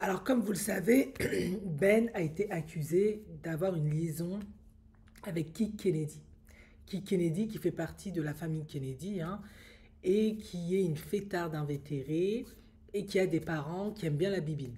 Alors, comme vous le savez, Ben a été accusé d'avoir une liaison avec Kick Kennedy. Kick Kennedy qui fait partie de la famille Kennedy, hein, et qui est une fêtarde invétérée et qui a des parents qui aiment bien la bibine.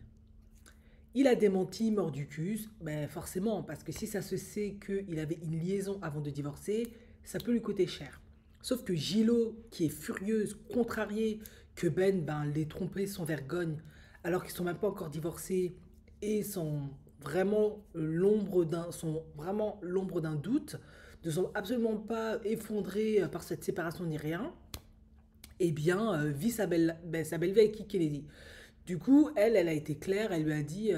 Il a démenti mort du cul, ben forcément, parce que si ça se sait qu'il avait une liaison avant de divorcer, ça peut lui coûter cher. Sauf que Gilo, qui est furieuse, contrariée que Ben l'ait trompé sans vergogne, alors qu'ils sont même pas encore divorcés et sont vraiment l'ombre d'un doute, ne sont absolument pas effondrés par cette séparation ni rien, eh bien, vit sa belle vie avec Kiki Kennedy. Du coup, elle a été claire, elle lui a dit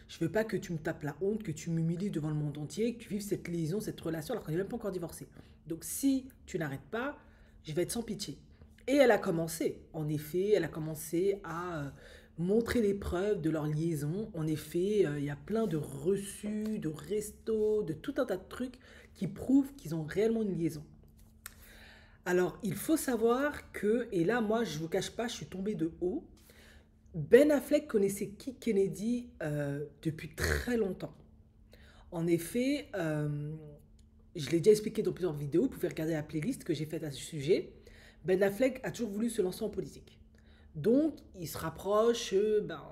je veux pas que tu me tapes la honte, que tu m'humilies devant le monde entier, que tu vives cette liaison, cette relation, alors qu'on n'est même pas encore divorcé. Donc, si tu n'arrêtes pas, je vais être sans pitié. Et elle a commencé, en effet, elle a commencé à montrer les preuves de leur liaison. En effet, il y a plein de reçus, de restos, de tout un tas de trucs qui prouvent qu'ils ont réellement une liaison. Alors, il faut savoir que, et là, moi, je ne vous cache pas, je suis tombée de haut. Ben Affleck connaissait Kick Kennedy depuis très longtemps. En effet, je l'ai déjà expliqué dans plusieurs vidéos, vous pouvez regarder la playlist que j'ai faite à ce sujet. Ben Affleck a toujours voulu se lancer en politique. Donc, il se rapproche,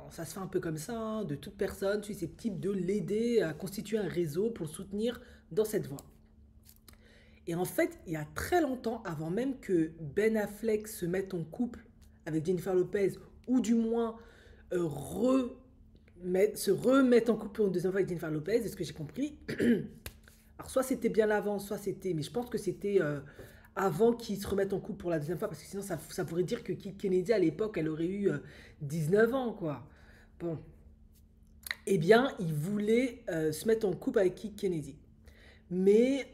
ça se fait un peu comme ça, hein, de toute personne susceptible de l'aider à constituer un réseau pour le soutenir dans cette voie. Et en fait, il y a très longtemps, avant même que Ben Affleck se mette en couple avec Jennifer Lopez, ou du moins se remette en couple pour une deuxième fois avec Jennifer Lopez, est-ce que j'ai compris? Alors soit c'était bien avant, soit c'était, mais je pense que c'était avant qu'ils se remettent en couple pour la deuxième fois, parce que sinon ça pourrait dire que Kennedy à l'époque, elle aurait eu 19 ans, quoi. Bon, eh bien, il voulait se mettre en couple avec Kick Kennedy. Mais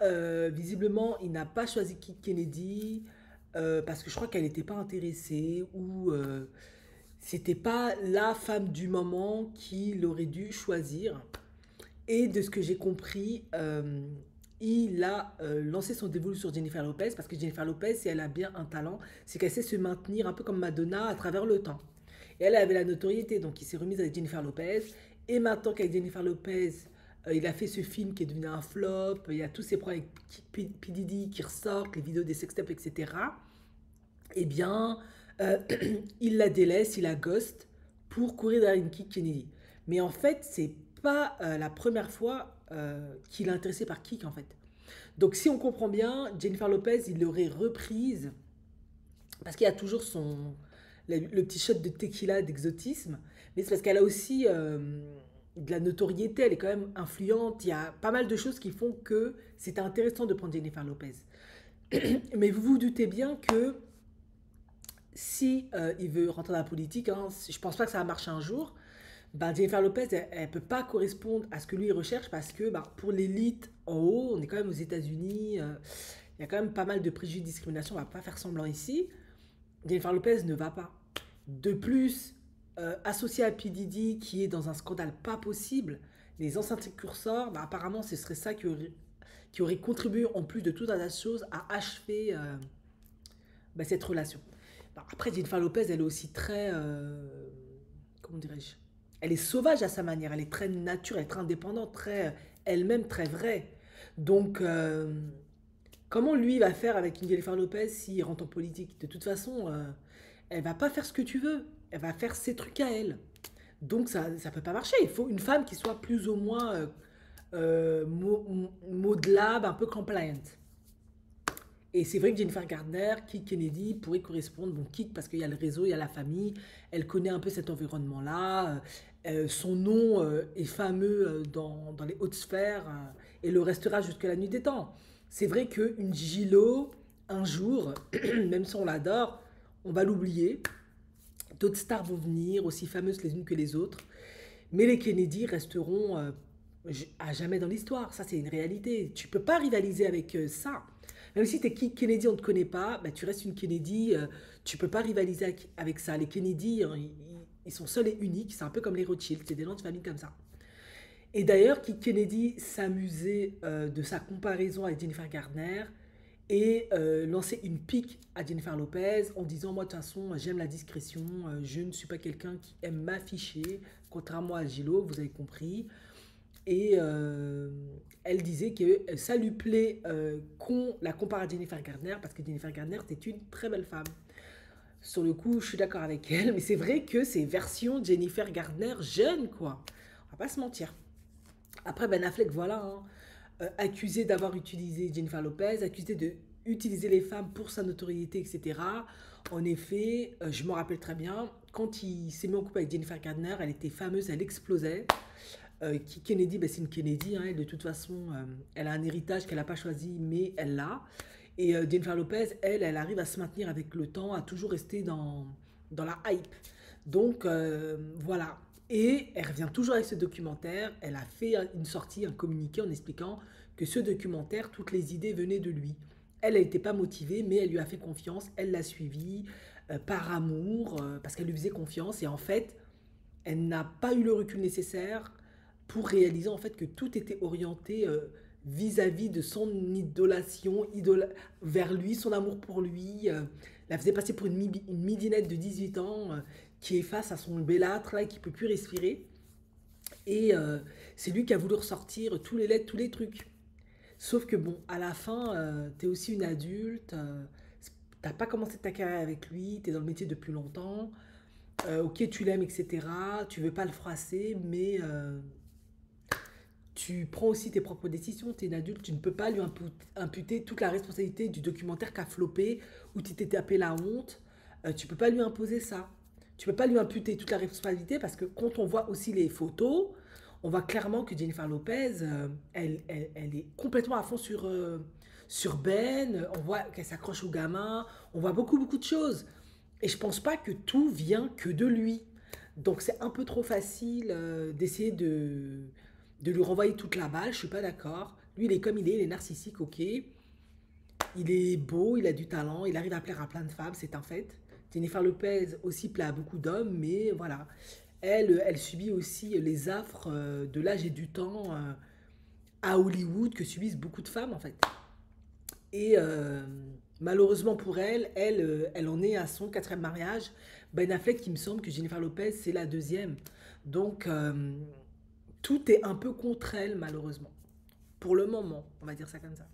visiblement, il n'a pas choisi Kick Kennedy parce que je crois qu'elle n'était pas intéressée ou c'était pas la femme du moment qu'il aurait dû choisir. Et de ce que j'ai compris, il a lancé son dévolu sur Jennifer Lopez parce que Jennifer Lopez, si elle a bien un talent, c'est qu'elle sait se maintenir un peu comme Madonna à travers le temps. Et elle avait la notoriété, donc il s'est remis avec Jennifer Lopez. Et maintenant qu'avec Jennifer Lopez, il a fait ce film qui est devenu un flop, il y a tous ces problèmes avec P. Diddy qui ressortent, les vidéos des sextapes, etc. Eh bien, euh, il la délaisse, il la ghost pour courir derrière une Kick Kennedy. Mais en fait, c'est pas la première fois qu'il est intéressé par Kick, en fait. Donc, si on comprend bien, Jennifer Lopez, il l'aurait reprise parce qu'il y a toujours le petit shot de tequila d'exotisme, mais c'est parce qu'elle a aussi de la notoriété, elle est quand même influente. Il y a pas mal de choses qui font que c'est intéressant de prendre Jennifer Lopez. Mais vous vous doutez bien que si il veut rentrer dans la politique, hein, je pense pas que ça va marcher un jour. Bah, Jennifer Lopez, elle peut pas correspondre à ce que lui il recherche parce que pour l'élite en haut, on est quand même aux États-Unis, il y a quand même pas mal de préjugés de discrimination, on va pas faire semblant ici. Jennifer Lopez ne va pas. De plus, associée à P. Diddy, qui est dans un scandale pas possible, les anciens précurseurs, apparemment, ce serait ça qui aurait contribué, en plus de tout un tas de choses, à achever cette relation. Après, Jennifer Lopez, elle est aussi très. Comment dirais-je? Elle est sauvage à sa manière, elle est très nature, elle est très indépendante, très elle-même, très vraie. Donc, comment lui va faire avec une Jennifer Lopez s'il rentre en politique? De toute façon, elle va pas faire ce que tu veux. Elle va faire ses trucs à elle. Donc ça ne peut pas marcher. Il faut une femme qui soit plus ou moins modelable, un peu compliant. Et c'est vrai que Jennifer Gardner, Kit Kennedy pourrait correspondre. Bon, Kit parce qu'il y a le réseau, il y a la famille, elle connaît un peu cet environnement-là. Son nom est fameux dans les hautes sphères et le restera jusqu'à la nuit des temps. C'est vrai qu'une Gilo, un jour, même si on l'adore, on va l'oublier. D'autres stars vont venir, aussi fameuses les unes que les autres. Mais les Kennedy resteront à jamais dans l'histoire. Ça, c'est une réalité. Tu peux pas rivaliser avec ça. Même si tu es Kennedy, on ne te connaît pas, bah, tu restes une Kennedy. Tu peux pas rivaliser avec ça. Les Kennedy, hein, ils sont seuls et uniques. C'est un peu comme les Rothschild. C'est des noms de famille comme ça. Et d'ailleurs, Kennedy s'amusait de sa comparaison avec Jennifer Gardner et lançait une pique à Jennifer Lopez en disant moi de toute façon j'aime la discrétion, je ne suis pas quelqu'un qui aime m'afficher, contrairement à Gillo, vous avez compris. Et elle disait que ça lui plaît qu'on la compare à Jennifer Gardner parce que Jennifer Gardner, c'est une très belle femme. Sur le coup, je suis d'accord avec elle, mais c'est vrai que c'est version Jennifer Gardner jeune, quoi. On va pas se mentir. Après, Ben Affleck, voilà, hein, accusé d'avoir utilisé Jennifer Lopez, accusé de utiliser les femmes pour sa notoriété, etc. En effet, je me rappelle très bien, quand il s'est mis en couple avec Jennifer Gardner, elle était fameuse, elle explosait. Kennedy, ben c'est une Kennedy, hein, de toute façon, elle a un héritage qu'elle n'a pas choisi, mais elle l'a. Et Jennifer Lopez, elle arrive à se maintenir avec le temps, à toujours rester dans la hype. Donc voilà. Et elle revient toujours avec ce documentaire. Elle a fait une sortie, un communiqué en expliquant que ce documentaire, toutes les idées venaient de lui. Elle n'était pas motivée, mais elle lui a fait confiance. Elle l'a suivi par amour, parce qu'elle lui faisait confiance. Et en fait, elle n'a pas eu le recul nécessaire pour réaliser en fait que tout était orienté vis-à-vis de son idolation, vers lui, son amour pour lui. La faisait passer pour une midinette de 18 ans qui est face à son bellâtre là, et qui peut plus respirer. Et c'est lui qui a voulu ressortir tous les lettres, tous les trucs. Sauf que bon, à la fin, t'es aussi une adulte, t'as pas commencé ta carrière avec lui, t'es dans le métier depuis longtemps. Ok, tu l'aimes, etc. Tu veux pas le froisser, mais tu prends aussi tes propres décisions. Tu es une adulte, tu ne peux pas lui imputer toute la responsabilité du documentaire qu'a floppé, où tu t'es tapé la honte. Tu peux pas lui imposer ça. Tu peux pas lui imputer toute la responsabilité parce que quand on voit aussi les photos, on voit clairement que Jennifer Lopez, elle est complètement à fond sur Ben. On voit qu'elle s'accroche au gamin. On voit beaucoup, beaucoup de choses. Et je pense pas que tout vient que de lui. Donc c'est un peu trop facile d'essayer de lui renvoyer toute la balle, je suis pas d'accord. Lui, il est narcissique, ok. Il est beau, il a du talent, il arrive à plaire à plein de femmes, c'est un fait. Jennifer Lopez aussi plaît à beaucoup d'hommes, mais voilà. Elle subit aussi les affres de l'âge et du temps à Hollywood que subissent beaucoup de femmes, en fait. Et malheureusement pour elle, elle en est à son quatrième mariage. Ben Affleck, il me semble que Jennifer Lopez, c'est la deuxième. Donc, tout est un peu contre elle, malheureusement. Pour le moment, on va dire ça comme ça.